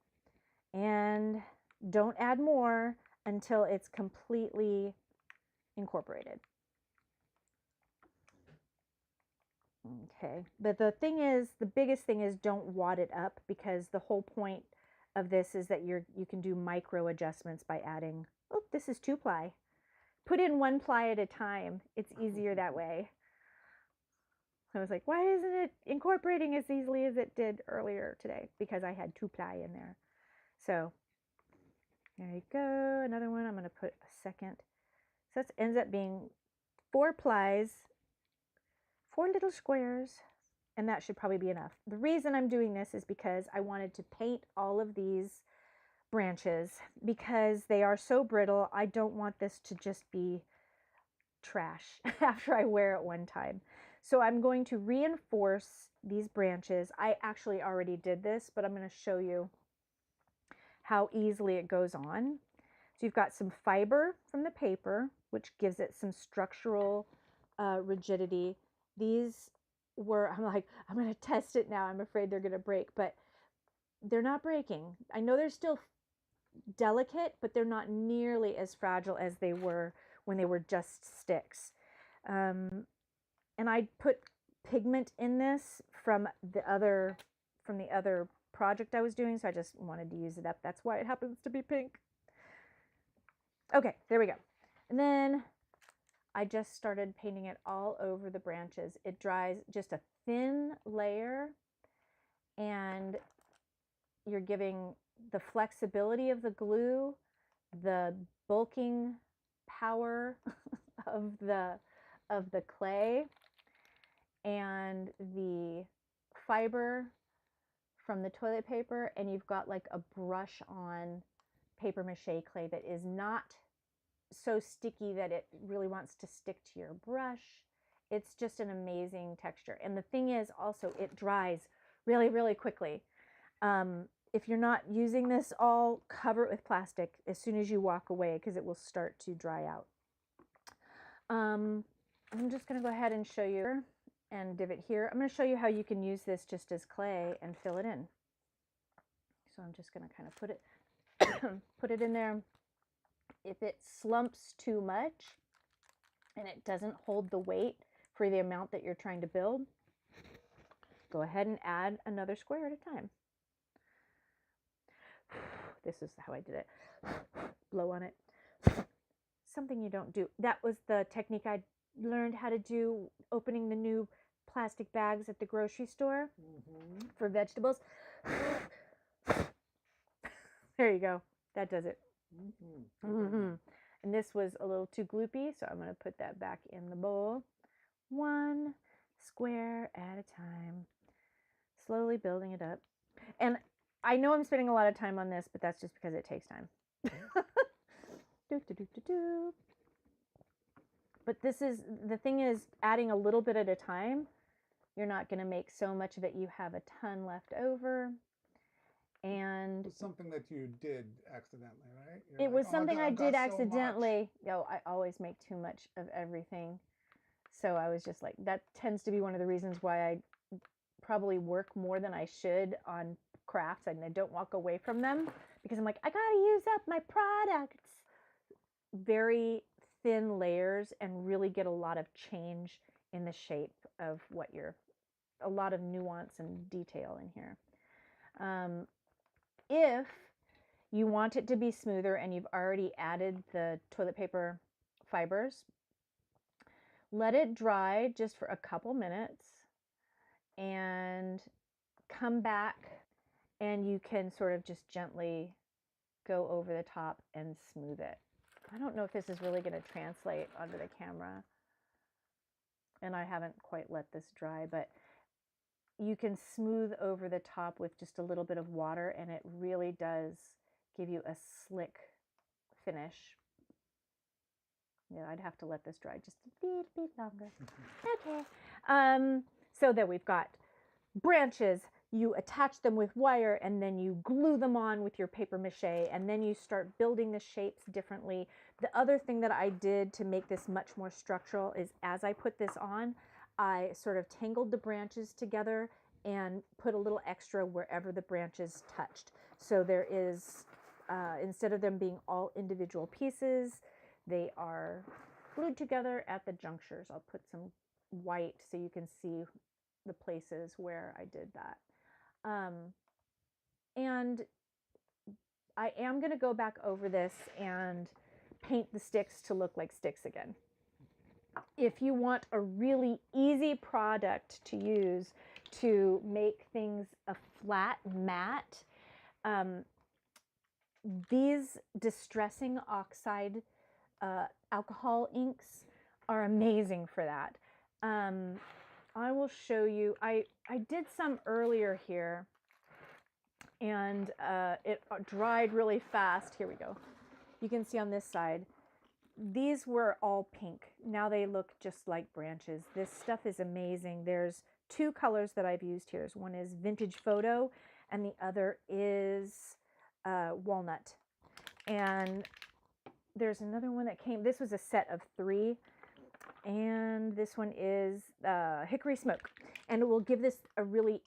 And don't add more until it's completely incorporated. Okay, but the biggest thing is don't wad it up, because the whole point of this is that you can do micro adjustments by adding, oh, this is 2-ply. Put in 1-ply at a time. It's easier that way. I was like, why isn't it incorporating as easily as it did earlier today? Because I had 2-ply in there. So there you go. Another one. I'm going to put a second. So that ends up being 4 plies, 4 little squares, and that should probably be enough. The reason I'm doing this is because I wanted to paint all of these branches, because they are so brittle. I don't want this to just be trash after I wear it one time. So I'm going to reinforce these branches. I actually already did this, but I'm going to show you how easily it goes on. So you've got some fiber from the paper, which gives it some structural rigidity. These were, I'm like, I'm going to test it now. I'm afraid they're going to break, but they're not breaking. I know they're still delicate, but they're not nearly as fragile as they were when they were just sticks. And I put pigment in this from the other project I was doing, so I just wanted to use it up. That's why it happens to be pink. Okay, there we go. And then I just started painting it all over the branches. It dries just a thin layer, and you're giving the flexibility of the glue, the bulking power of the clay, and the fiber from the toilet paper, and you've got like a brush on paper mache clay that is not so sticky that it really wants to stick to your brush. It's just an amazing texture. And the thing is also, it dries really, really quickly. If you're not using this all, cover it with plastic as soon as you walk away, because it will start to dry out. I'm just going to go ahead and show you and divot here. I'm going to show you how you can use this just as clay and fill it in. So I'm just going to kind of put it put it in there. If it slumps too much and it doesn't hold the weight for the amount that you're trying to build, go ahead and add another square at a time. This is how I did it. Blow on it. Something you don't do. That was the technique I learned how to do opening the new plastic bags at the grocery store for vegetables. There you go. That does it. And this was a little too gloopy, so I'm going to put that back in the bowl. One square at a time. Slowly building it up. And I know I'm spending a lot of time on this, but that's just because it takes time. But this is, the thing is, adding a little bit at a time. You're not going to make so much of it you have a ton left over. And it was something that you did accidentally, right? It was something I did accidentally. Yo, I always make too much of everything. So I was just like, that tends to be one of the reasons why I probably work more than I should on crafts, and I don't walk away from them, because I'm like, I gotta use up my products. Very thin layers and really get a lot of change in the shape of what you're, a lot of nuance and detail in here. If you want it to be smoother and you've already added the toilet paper fibers, let it dry just for a couple minutes and come back, and you can sort of just gently go over the top and smooth it. I don't know if this is really going to translate onto the camera, and I haven't quite let this dry, but you can smooth over the top with just a little bit of water, and it really does give you a slick finish. Yeah, I'd have to let this dry just a little bit longer. Okay. So there we've got branches. You attach them with wire, and then you glue them on with your paper mache, and then you start building the shapes differently. The other thing that I did to make this much more structural is, as I put this on, I sort of tangled the branches together and put a little extra wherever the branches touched. So there is, instead of them being all individual pieces, they are glued together at the junctures. I'll put some white so you can see the places where I did that. And I am going to go back over this and paint the sticks to look like sticks again. If you want a really easy product to use to make things a flat matte, these distressing oxide alcohol inks are amazing for that. I will show you. I did some earlier here, and it dried really fast. Here we go. You can see on this side, these were all pink. Now they look just like branches. This stuff is amazing. There's two colors that I've used here. One is Vintage Photo, and the other is Walnut. And there's another one that came. This was a set of 3. And this one is Hickory Smoke. And it will give this a really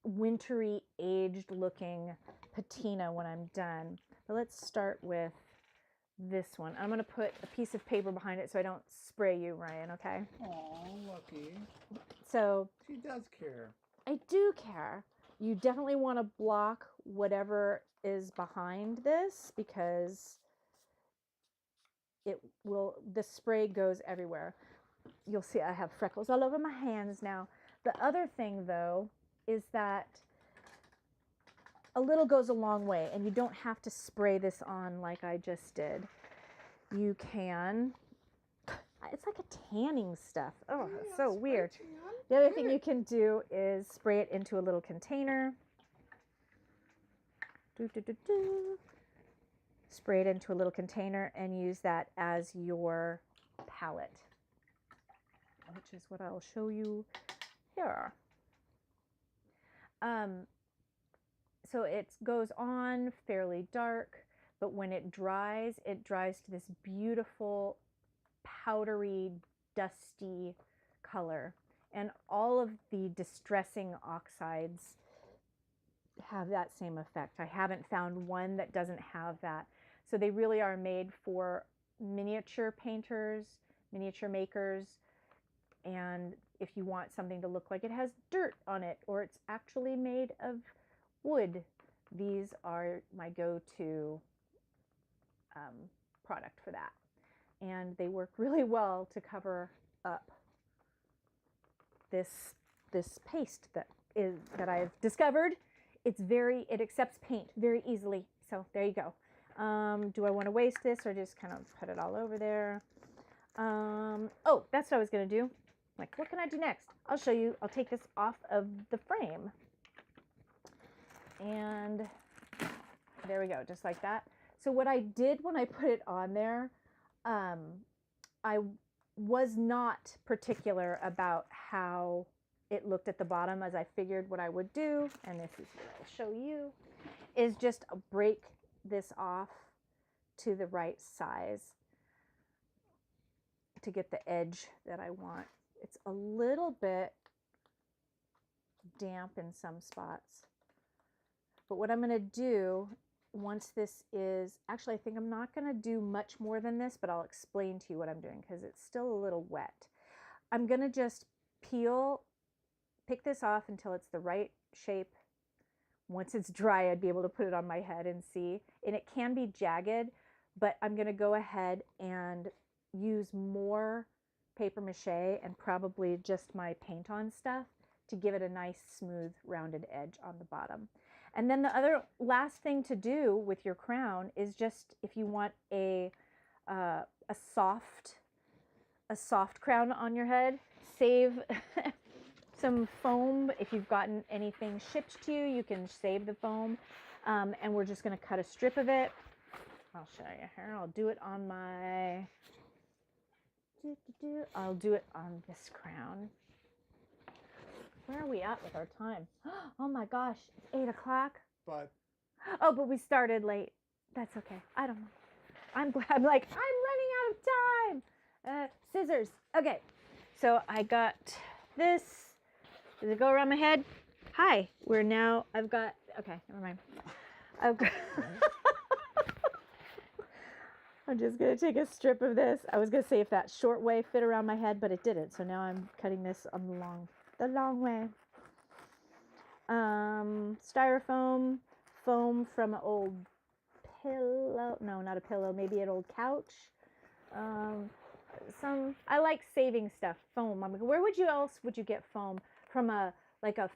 wintry, aged looking patina when I'm done. But let's start with this one. I'm going to put a piece of paper behind it so I don't spray you, Ryan, okay? Oh, lucky. So She does care. I do care. You definitely want to block whatever is behind this because the spray goes everywhere. You'll see I have freckles all over my hands now. The other thing though is that a little goes a long way and you don't have to spray this on like I just did. You can, it's like a tanning stuff. Oh, Yeah, it's so weird. tan. The other thing you can do is spray it into a little container. Spray it into a little container and use that as your palette, which is what I'll show you here. So it goes on fairly dark, but when it dries to this beautiful powdery, dusty color. And all of the distressing oxides have that same effect. I haven't found one that doesn't have that. So they really are made for miniature painters, miniature makers, and if you want something to look like it has dirt on it or it's actually made of wood, these are my go-to product for that. And they work really well to cover up this paste that I've discovered. It accepts paint very easily. So there you go. Do I want to waste this or just kind of put it all over there? Oh, that's what I was going to do. Like, what can I do next? I'll show you. I'll take this off of the frame. And there we go, just like that. So what I did when I put it on there, I was not particular about how it looked at the bottom, as I figured what I would do, and this is what I'll show you, is just break this off to the right size to get the edge that I want. It's a little bit damp in some spots. But what I'm going to do once this is, actually I think I'm not going to do much more than this, but I'll explain to you what I'm doing because it's still a little wet. I'm going to just pick this off until it's the right shape. Once it's dry, I'd be able to put it on my head and see. And it can be jagged, but I'm going to go ahead and use more paper mache and probably just my paint on stuff to give it a nice smooth rounded edge on the bottom. And then the other last thing to do with your crown is just, if you want a soft crown on your head, save some foam. If you've gotten anything shipped to you, you can save the foam. And we're just going to cut a strip of it. I'll show you here. I'll do it on my, I'll do it on this crown. Where are we at with our time? Oh my gosh, it's 8 o'clock. But we started late. That's okay. I don't know. I'm glad. I'm like, I'm running out of time. Scissors. Okay. So I got this. Does it go around my head? Hi. Okay, never mind. I'm just going to take a strip of this. I was going to say if that short way fit around my head, but it didn't. So now I'm cutting this on the long way. Styrofoam, foam from an old pillow. No, not a pillow. Maybe an old couch. I like saving stuff. Foam. I mean, where would you get foam? From a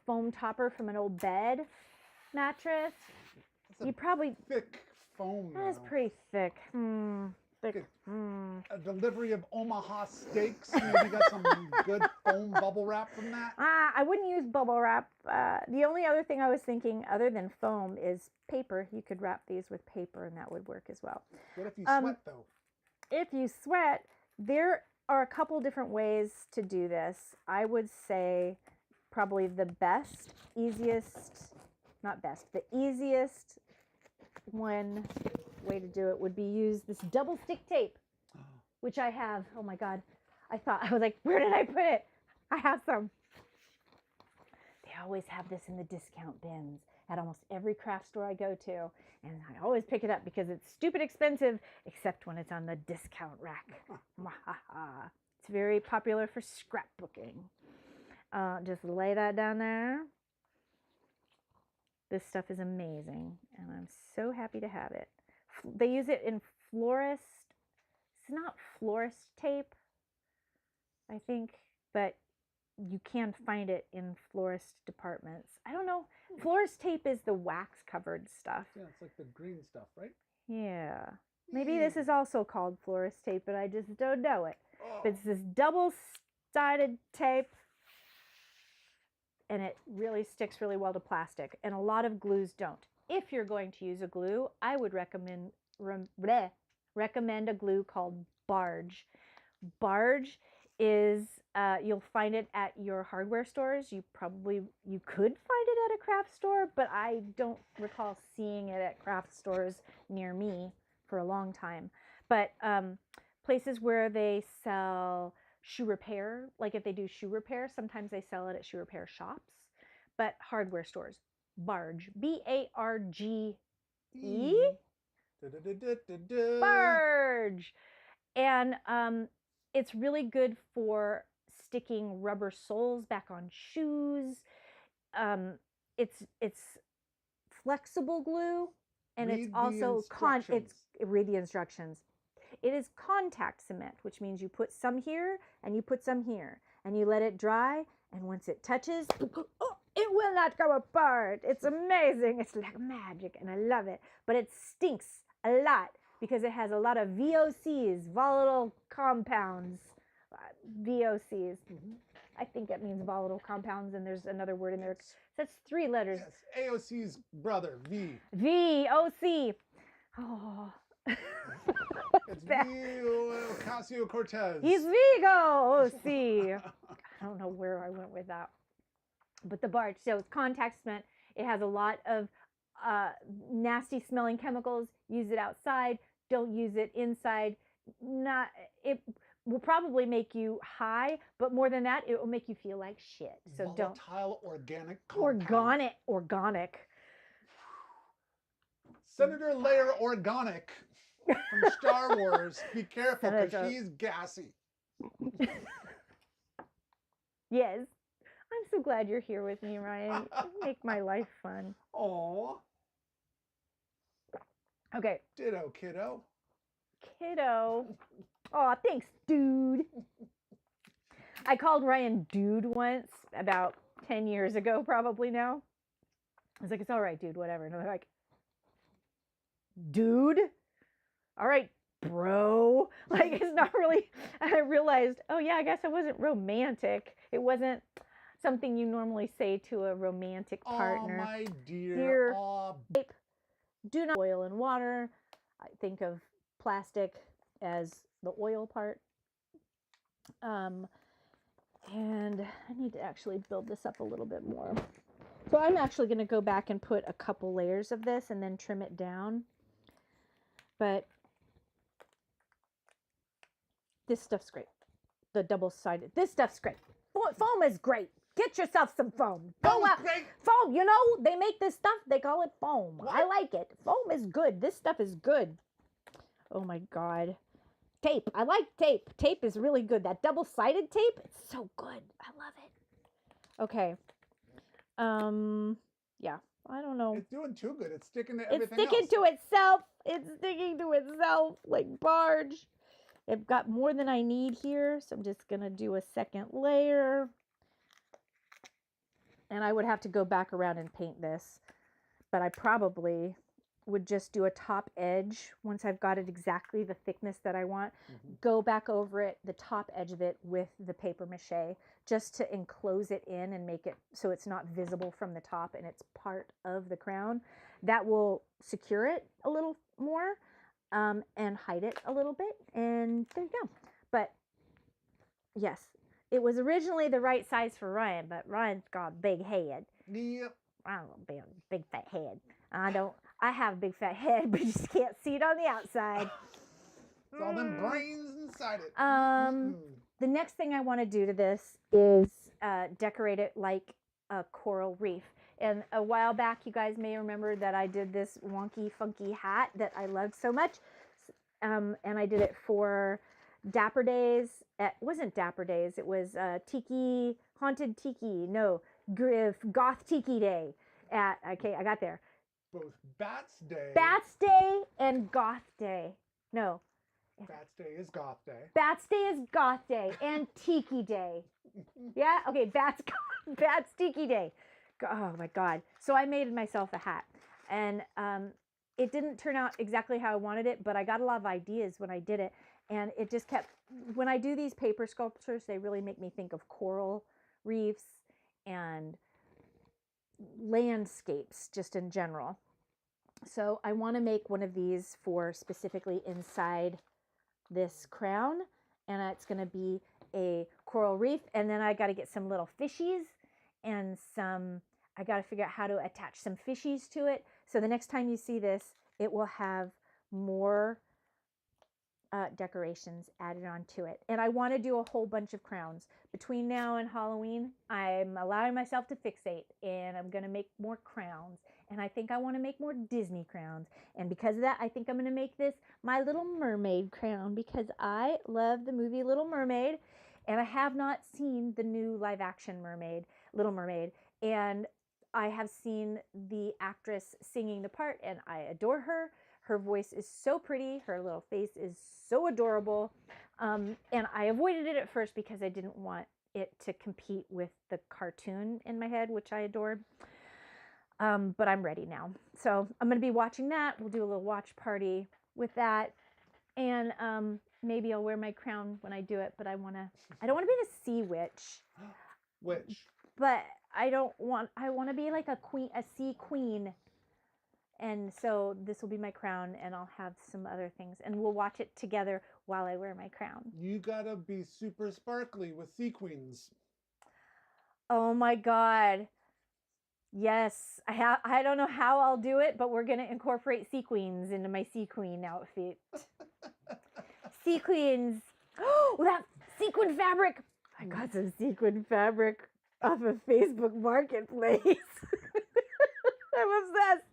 foam topper from an old bed mattress. You probably thick foam. That's pretty thick. Thick. A delivery of Omaha steaks. Maybe got some good foam bubble wrap from that. I wouldn't use bubble wrap. The only other thing I was thinking, other than foam, is paper. You could wrap these with paper, and that would work as well. What if you sweat, though? If you sweat, there are a couple different ways to do this. I would say probably the easiest way to do it would be use this double stick tape, which I have. Oh my God. I was like, where did I put it? I have some. They always have this in the discount bins. at almost every craft store I go to. And I always pick it up because it's stupid expensive, except when it's on the discount rack. It's very popular for scrapbooking. Just lay that down there. This stuff is amazing, and I'm so happy to have it. They use it in florist. It's not florist tape, I think, but you can find it in florist departments. I don't know. Florist tape is the wax covered stuff. Yeah, it's like the green stuff, right? Yeah. Maybe this is also called florist tape, but I just don't know it. Oh. But it's this double-sided tape, and it really sticks really well to plastic, and a lot of glues don't. If you're going to use a glue, I would recommend a glue called Barge. Barge is, you'll find it at your hardware stores. You could find it at a craft store, but I don't recall seeing it at craft stores near me for a long time. But places where they sell shoe repair, like if they do shoe repair, sometimes they sell it at shoe repair shops. But hardware stores, Barge, B-A-R-G-E, Barge. And it's really good for sticking rubber soles back on shoes. It's flexible glue, and it's also read the instructions. It is contact cement, which means you put some here and you put some here, and you let it dry, and once it touches, it will not come apart. It's amazing. It's like magic, and I love it. But it stinks a lot because it has a lot of VOCs, volatile compounds. VOCs. I think it means volatile compounds, and there's another word in there. So that's 3 letters. Yes, AOC's brother, V. VOC. Oh. It's Ocasio-Cortez. He's Vigo. OC. I don't know where I went with that. But the Barge, so it's contact cement. It has a lot of nasty smelling chemicals. Use it outside. Don't use it inside. It will probably make you high, but more than that, it will make you feel like shit. So volatile organic compound. Organic. Senator Leia Organic from Star Wars. Be careful, because she's gassy. Yes. I'm so glad you're here with me, Ryan. You make my life fun. Aw. Okay. Ditto, kiddo. Kiddo. Oh, thanks, dude. I called Ryan dude once, about 10 years ago, probably now. I was like, it's all right, dude, whatever. And they're like, dude? All right, bro. Like, it's not really, and I realized, oh yeah, I guess I wasn't romantic. It wasn't something you normally say to a romantic partner. Oh, my dear. Do not oil and water. I think of plastic as the oil part. And I need to actually build this up a little bit more. So I'm actually going to go back and put a couple layers of this and then trim it down. But this stuff's great. The double-sided. This stuff's great. Foam is great. Get yourself some foam. Go out. Foam, you know, they make this stuff. They call it foam. What? I like it. Foam is good. This stuff is good. Oh, my God. Tape. I like tape. Tape is really good. That double-sided tape, it's so good. I love it. Okay. Yeah. I don't know. It's doing too good. It's sticking to everything It's sticking to itself. It's sticking to itself like Barge. I've got more than I need here, so I'm just going to do a second layer. And I would have to go back around and paint this, but I probably would just do a top edge once I've got it exactly the thickness that I want. Go back over it, the top edge of it, with the paper mache, just to enclose it in and make it so it's not visible from the top and it's part of the crown. That will secure it a little more and hide it a little bit, and there you go. But yes, it was originally the right size for Ryan, but Ryan's got a big head. Yep. I don't know, big fat head. I have a big fat head, but you just can't see it on the outside. It's all them brains inside it. The next thing I want to do to this is decorate it like a coral reef. And a while back, you guys may remember that I did this wonky, funky hat that I loved so much. And I did it for Dapper Days. It wasn't Dapper Days. It was Tiki, Haunted Tiki. No, Goth Tiki Day. Okay, I got there. Both Bats Day. Bats Day and Goth Day. No. Bats Day is Goth Day. Bats Day is Goth Day and Tiki Day. Yeah? Okay, Bats Tiki Day. Oh my God. So I made myself a hat. And it didn't turn out exactly how I wanted it, but I got a lot of ideas when I did it. And it just kept, when I do these paper sculptures, they really make me think of coral reefs and landscapes just in general. So I want to make one of these for specifically inside this crown, and it's going to be a coral reef. And then I got to get some little fishies and I got to figure out how to attach some fishies to it. So the next time you see this, it will have more decorations added onto it. And I want to do a whole bunch of crowns. Between now and Halloween, I'm allowing myself to fixate, and I'm going to make more crowns. And I think I want to make more Disney crowns. And because of that, I think I'm going to make this my Little Mermaid crown, because I love the movie Little Mermaid, and I have not seen the new live action Little Mermaid. And I have seen the actress singing the part, and I adore her. Her voice is so pretty. Her little face is so adorable. And I avoided it at first because I didn't want it to compete with the cartoon in my head, which I adored. But I'm ready now. So I'm going to be watching that. We'll do a little watch party with that. And maybe I'll wear my crown when I do it, but I don't want to be the sea witch. Witch. But I want to be like a sea queen. And so this will be my crown, and I'll have some other things, and we'll watch it together while I wear my crown. You gotta be super sparkly with sequins. Oh my God. Yes. I don't know how I'll do it, but we're going to incorporate sequins into my sea queen outfit. Sequins. Oh, that sequin fabric. I got some sequin fabric off of Facebook Marketplace. I'm obsessed.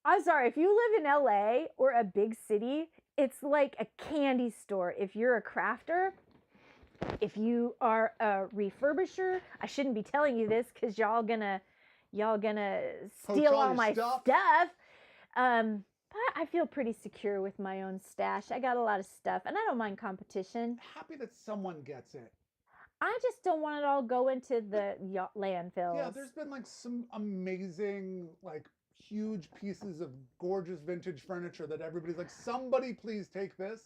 I'm sorry, if you live in LA or a big city, it's like a candy store. If you're a crafter, if you are a refurbisher, I shouldn't be telling you this because y'all gonna steal all my stuff. But I feel pretty secure with my own stash. I got a lot of stuff, and I don't mind competition. Happy that someone gets it. I just don't want it all go into the landfills. Yeah, there's been like some amazing, like, huge pieces of gorgeous vintage furniture that everybody's like, somebody please take this.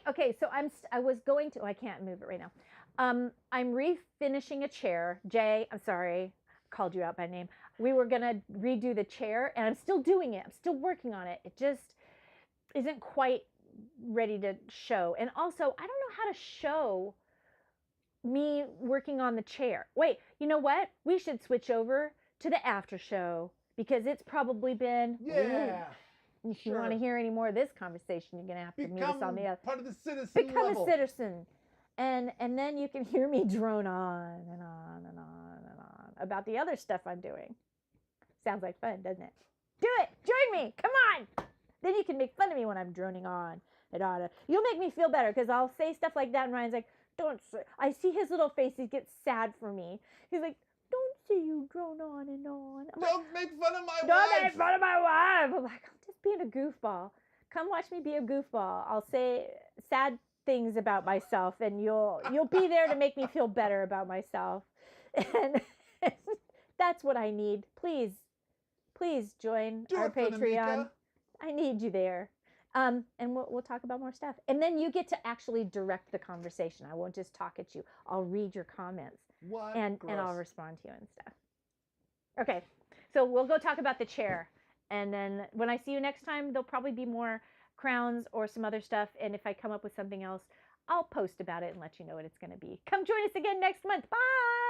Okay, so I was going to, I can't move it right now. I'm refinishing a chair. Jay, I'm sorry, called you out by name. We were gonna redo the chair, and I'm still doing it. I'm still working on it. It just isn't quite ready to show. And also, I don't know how to show me working on the chair. Wait, you know what? We should switch over to the after show, because it's probably been... Yeah. Ooh, if you want to hear any more of this conversation, you're going to have to meet us on the other... part of the citizen Become level. a citizen. And then you can hear me drone on and on and on and on about the other stuff I'm doing. Sounds like fun, doesn't it? Do it! Join me! Come on! Then you can make fun of me when I'm droning on and on. You'll make me feel better, because I'll say stuff like that, and Ryan's like, don't say... I see his little face. He gets sad for me. He's like, don't say you drone on and on. Don't make fun of my wife. Don't make fun of my wife. I'm like, I'm just being a goofball. Come watch me be a goofball. I'll say sad things about myself, and you'll be there to make me feel better about myself. And that's what I need. Please join our Patreon. I need you there. And we'll talk about more stuff. And then you get to actually direct the conversation. I won't just talk at you. I'll read your comments. What? And I'll respond to you and stuff. Okay, so we'll go talk about the chair. And then when I see you next time, there'll probably be more crowns or some other stuff. And if I come up with something else, I'll post about it and let you know what it's going to be. Come join us again next month. Bye!